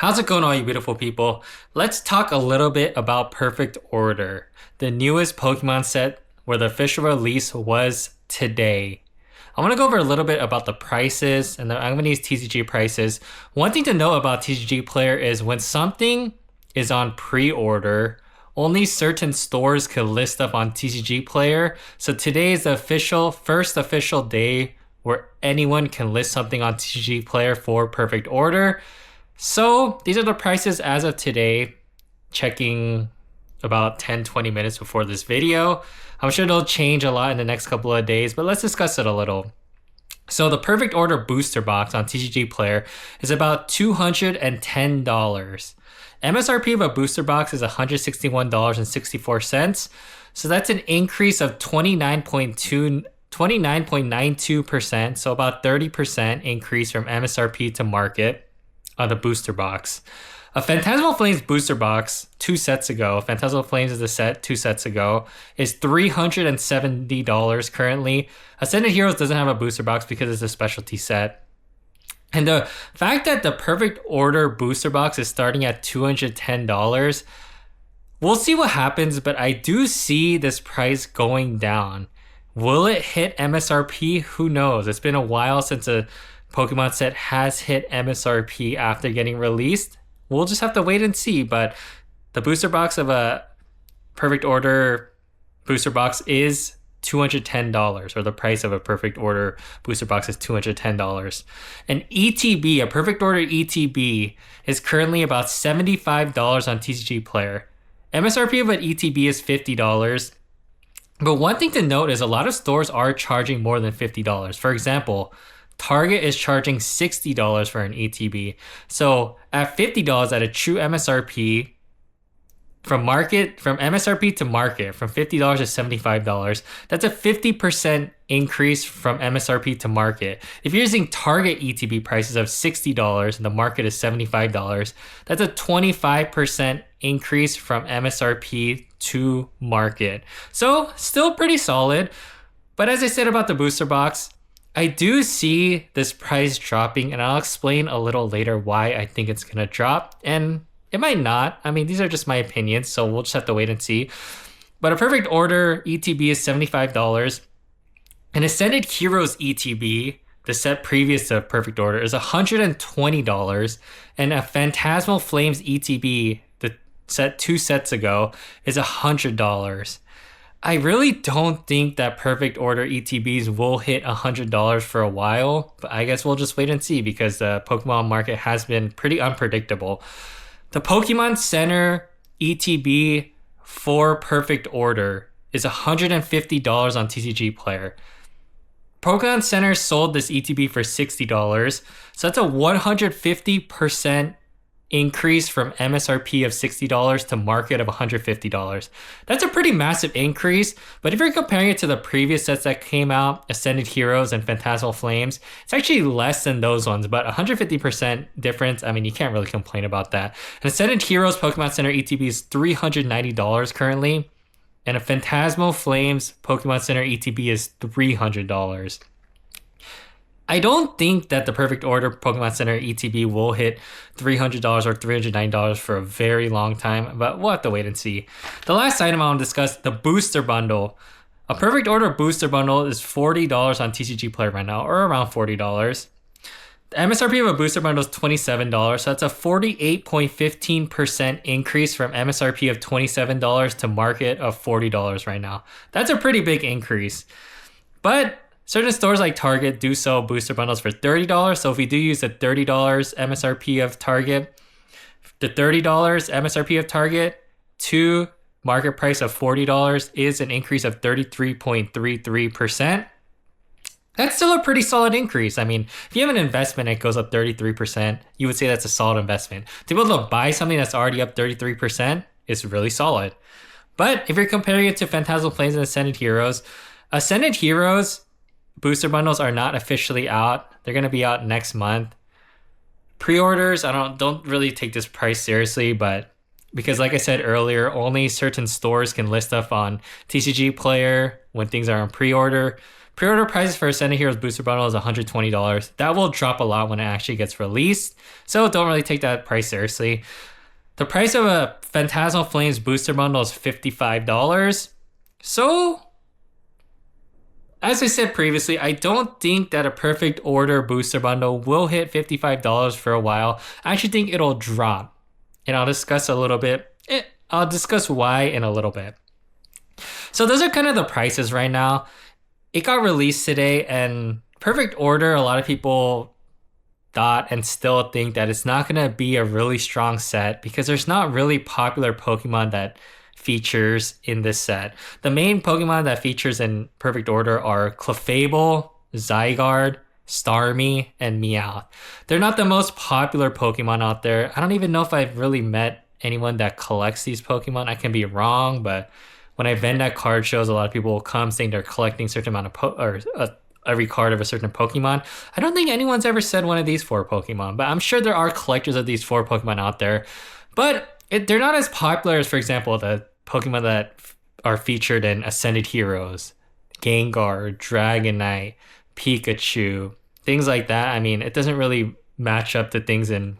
How's it going, all you beautiful people? Let's talk a little bit about Perfect Order, the newest Pokemon set where the official release was today. I want to go over a little bit about the prices, and I'm going to use TCG prices. One thing to know about TCG Player is when something is on pre-order, only certain stores can list up on TCG Player. So today is the first official day where anyone can list something on TCG Player for Perfect Order. So these are the prices as of today, checking about 10-20 minutes before this video. I'm sure they'll change a lot in the next couple of days, but let's discuss it a little. So the Perfect Order booster box on TCG Player is about $210. MSRP of a booster box is $161.64. So that's an increase of 29.92%, so about 30% increase from MSRP to market on the booster box. A Phantasmal Flames booster box 2 sets ago, Phantasmal Flames is a set 2 sets ago, is $370 currently. Ascended Heroes doesn't have a booster box because it's a specialty set. And the fact that the Perfect Order booster box is starting at $210, we'll see what happens, but I do see this price going down. Will it hit MSRP? Who knows? It's been a while since a Pokemon set has hit MSRP after getting released. We'll just have to wait and see, but the booster box of a Perfect Order booster box is $210, or the price of a Perfect Order booster box is $210. An ETB, a Perfect Order ETB, is currently about $75 on TCG Player. MSRP of an ETB is $50. But one thing to note is a lot of stores are charging more than $50. For example, Target is charging $60 for an ETB. So at $50 at a true MSRP, from MSRP to market, from $50 to $75, that's a 50% increase from MSRP to market. If you're using Target ETB prices of $60 and the market is $75, that's a 25% increase from MSRP to market. So still pretty solid. But as I said about the booster box, I do see this price dropping, and I'll explain a little later why I think it's going to drop. And it might not. I mean, these are just my opinions, so we'll just have to wait and see. But a Perfect Order ETB is $75. An Ascended Heroes ETB, the set previous to Perfect Order, is $120. And a Phantasmal Flames ETB, the set 2 sets ago, is $100. I really don't think that Perfect Order ETBs will hit $100 for a while, but I guess we'll just wait and see because the Pokemon market has been pretty unpredictable. The Pokemon Center ETB for Perfect Order is $150 on TCG Player. Pokemon Center sold this ETB for $60, so that's a 150% increase from MSRP of $60 to market of $150. That's a pretty massive increase, but if you're comparing it to the previous sets that came out, Ascended Heroes and Phantasmal Flames, it's actually less than those ones, but 150% difference, I mean, you can't really complain about that. An Ascended Heroes Pokemon Center ETB is $390 currently, and a Phantasmal Flames Pokemon Center ETB is $300. I don't think that the Perfect Order Pokemon Center ETB will hit $300 or $309 for a very long time, but we'll have to wait and see. The last item I want to discuss, the Booster Bundle. A Perfect Order Booster Bundle is $40 on TCG Player right now, or around $40. The MSRP of a Booster Bundle is $27, so that's a 48.15% increase from MSRP of $27 to market of $40 right now. That's a pretty big increase. But certain stores like Target do sell booster bundles for $30, so if we do use the $30 MSRP of Target, the $30 MSRP of Target to market price of $40 is an increase of 33.33%. That's still a pretty solid increase. I mean, if you have an investment and it goes up 33%, you would say that's a solid investment. To be able to buy something that's already up 33% is really solid. But if you're comparing it to Phantasmal Flames and Ascended Heroes booster bundles are not officially out. They're going to be out next month. Pre-orders, I don't really take this price seriously, but because like I said earlier, only certain stores can list stuff on TCG Player when things are on pre-order. Pre-order prices for Ascended Heroes Booster Bundle is $120. That will drop a lot when it actually gets released, so don't really take that price seriously. The price of a Phantasmal Flames Booster Bundle is $55. So, as I said previously, I don't think that a Perfect Order Booster Bundle will hit $55 for a while. I actually think it'll drop, and I'll discuss a little bit. I'll discuss why in a little bit. So those are kind of the prices right now. It got released today, and Perfect Order, a lot of people thought and still think that it's not going to be a really strong set because there's not really popular Pokemon that features in this set. The main Pokemon that features in Perfect Order are Clefable, Zygarde, Starmie, and Meowth. They're not the most popular Pokemon out there. I don't even know if I've really met anyone that collects these Pokemon. I can be wrong, but when I vend at card shows, a lot of people will come saying they're collecting a certain amount of every card of a certain Pokemon. I don't think anyone's ever said one of these 4 Pokemon, but I'm sure there are collectors of these 4 Pokemon out there. But they're not as popular as, for example, the Pokemon that are featured in Ascended Heroes, Gengar, Dragonite, Pikachu, things like that. I mean, it doesn't really match up to things in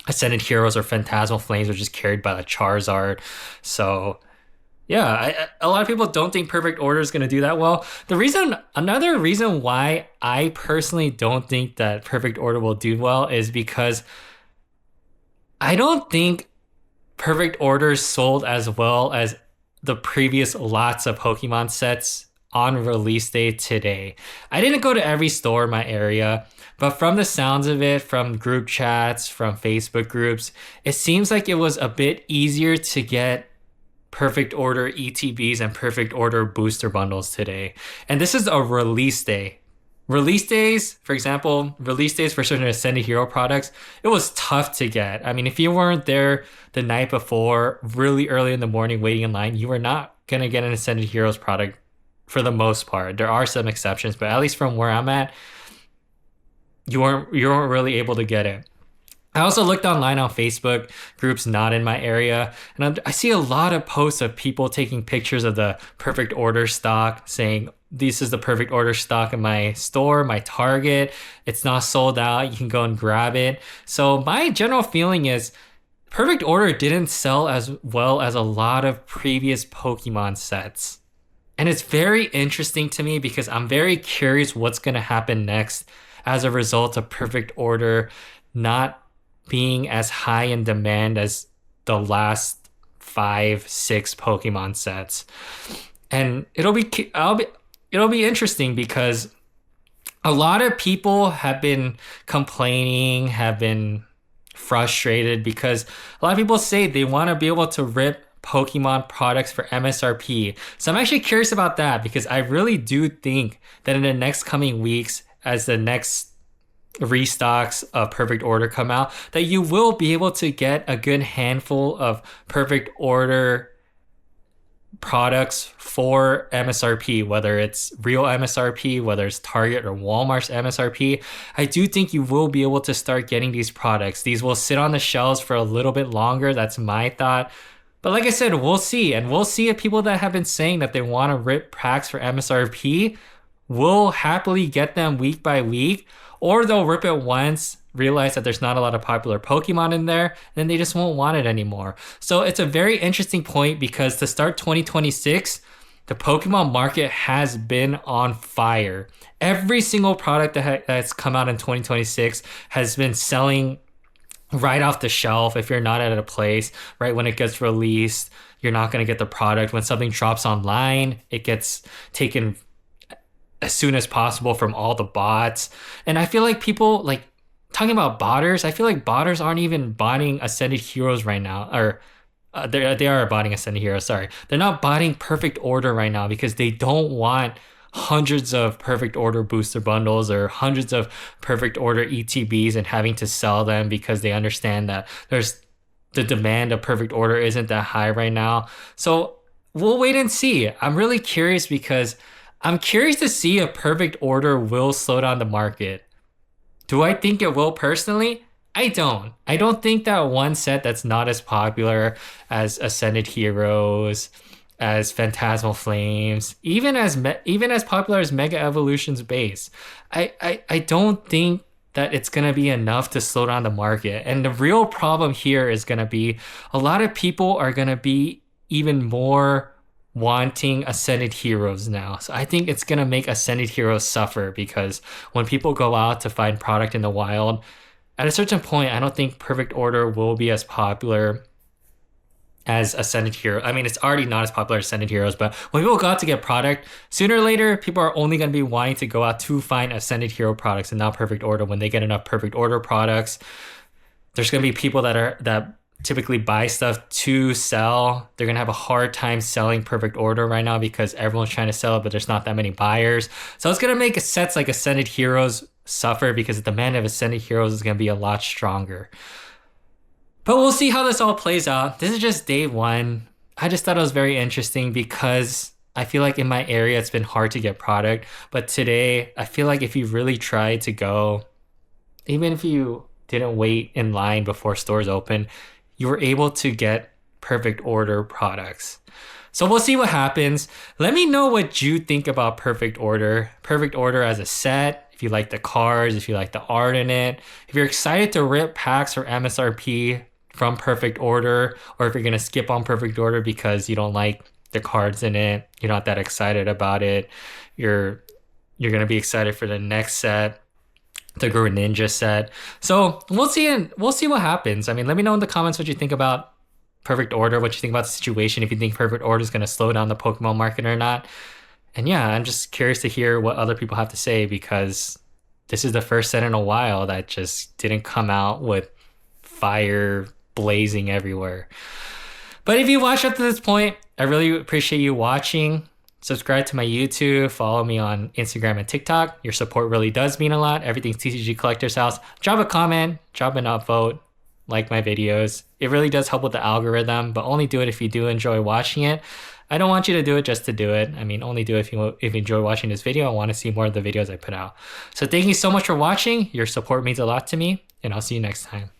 Ascended Heroes or Phantasmal Flames, which is carried by the Charizard. So yeah, a lot of people don't think Perfect Order is going to do that well. Another reason why I personally don't think that Perfect Order will do well is because I don't think Perfect Order sold as well as the previous lots of Pokemon sets on release day today. I didn't go to every store in my area, but from the sounds of it, from group chats, from Facebook groups, it seems like it was a bit easier to get Perfect Order ETBs and Perfect Order booster bundles today. And this is a release day. Release days, for example, release days for certain Ascended Hero products, it was tough to get. I mean, if you weren't there the night before, really early in the morning waiting in line, you were not going to get an Ascended Heroes product for the most part. There are some exceptions, but at least from where I'm at, you weren't really able to get it. I also looked online on Facebook groups not in my area, and I see a lot of posts of people taking pictures of the Perfect Order stock saying, this is the Perfect Order stock in my store, my Target. It's not sold out. You can go and grab it. So my general feeling is Perfect Order didn't sell as well as a lot of previous Pokemon sets. And it's very interesting to me because I'm very curious what's going to happen next as a result of Perfect Order not being as high in demand as the last 5-6 Pokemon sets. And it'll be interesting because a lot of people have been complaining, have been frustrated because a lot of people say they want to be able to rip Pokemon products for MSRP. So I'm actually curious about that because I really do think that in the next coming weeks, as the next restocks of Perfect Order come out, that you will be able to get a good handful of Perfect Order products for MSRP, whether it's real MSRP, whether it's Target or Walmart's MSRP. I do think you will be able to start getting these products. These will sit on the shelves for a little bit longer. That's my thought. But like I said, we'll see. And we'll see if people that have been saying that they want to rip packs for MSRP will happily get them week by week, or they'll rip it once, realize that there's not a lot of popular Pokemon in there, and then they just won't want it anymore. So it's a very interesting point because to start 2026, the Pokemon market has been on fire. Every single product that's come out in 2026 has been selling right off the shelf. If you're not at a place, right when it gets released, you're not going to get the product. When something drops online, it gets taken as soon as possible from all the bots. And I feel like people, like, talking about botters, I feel like botters aren't even botting Ascended Heroes right now. Or they are botting Ascended Heroes, sorry. They're not botting Perfect Order right now because they don't want hundreds of Perfect Order booster bundles or hundreds of Perfect Order ETBs and having to sell them because they understand that there's the demand of Perfect Order isn't that high right now. So we'll wait and see. I'm really curious because I'm curious to see if Perfect Order will slow down the market. Do I think it will personally? I don't. I don't think that one set that's not as popular as Ascended Heroes, as Phantasmal Flames, even as popular as Mega Evolution's base. I don't think that it's gonna be enough to slow down the market. And the real problem here is gonna be a lot of people are gonna be even more wanting Ascended Heroes now. So I think it's gonna make Ascended Heroes suffer because when people go out to find product in the wild, at a certain point, I don't think Perfect Order will be as popular as Ascended Hero. I mean, it's already not as popular as Ascended Heroes, but when people go out to get product, sooner or later, people are only going to be wanting to go out to find Ascended Hero products and not Perfect Order. When they get enough Perfect Order products, there's going to be people that typically buy stuff to sell. They're going to have a hard time selling Perfect Order right now because everyone's trying to sell it, but there's not that many buyers. So it's going to make sets like Ascended Heroes suffer because the demand of Ascended Heroes is going to be a lot stronger. But we'll see how this all plays out. This is just day one. I just thought it was very interesting because I feel like in my area it's been hard to get product. But today, I feel like if you really tried to go, even if you didn't wait in line before stores open, you were able to get Perfect Order products. So we'll see what happens. Let me know what you think about Perfect Order. Perfect Order as a set. If you like the cards, if you like the art in it, if you're excited to rip packs or MSRP from Perfect Order, or if you're gonna skip on Perfect Order because you don't like the cards in it, you're not that excited about it, you're gonna be excited for the next set, the Greninja set. So we'll see what happens. I mean, let me know in the comments what you think about Perfect Order, what you think about the situation, if you think Perfect Order is gonna slow down the Pokemon market or not. And yeah, I'm just curious to hear what other people have to say because this is the first set in a while that just didn't come out with fire blazing everywhere. But if you watched up to this point, I really appreciate you watching. Subscribe to my YouTube, follow me on Instagram and TikTok. Your support really does mean a lot. Everything's TCG Collector's House. Drop a comment, drop an upvote, like my videos. It really does help with the algorithm, but only do it if you do enjoy watching it. I don't want you to do it just to do it. I mean, only do it if you enjoy watching this video. I want to see more of the videos I put out. So thank you so much for watching. Your support means a lot to me, and I'll see you next time.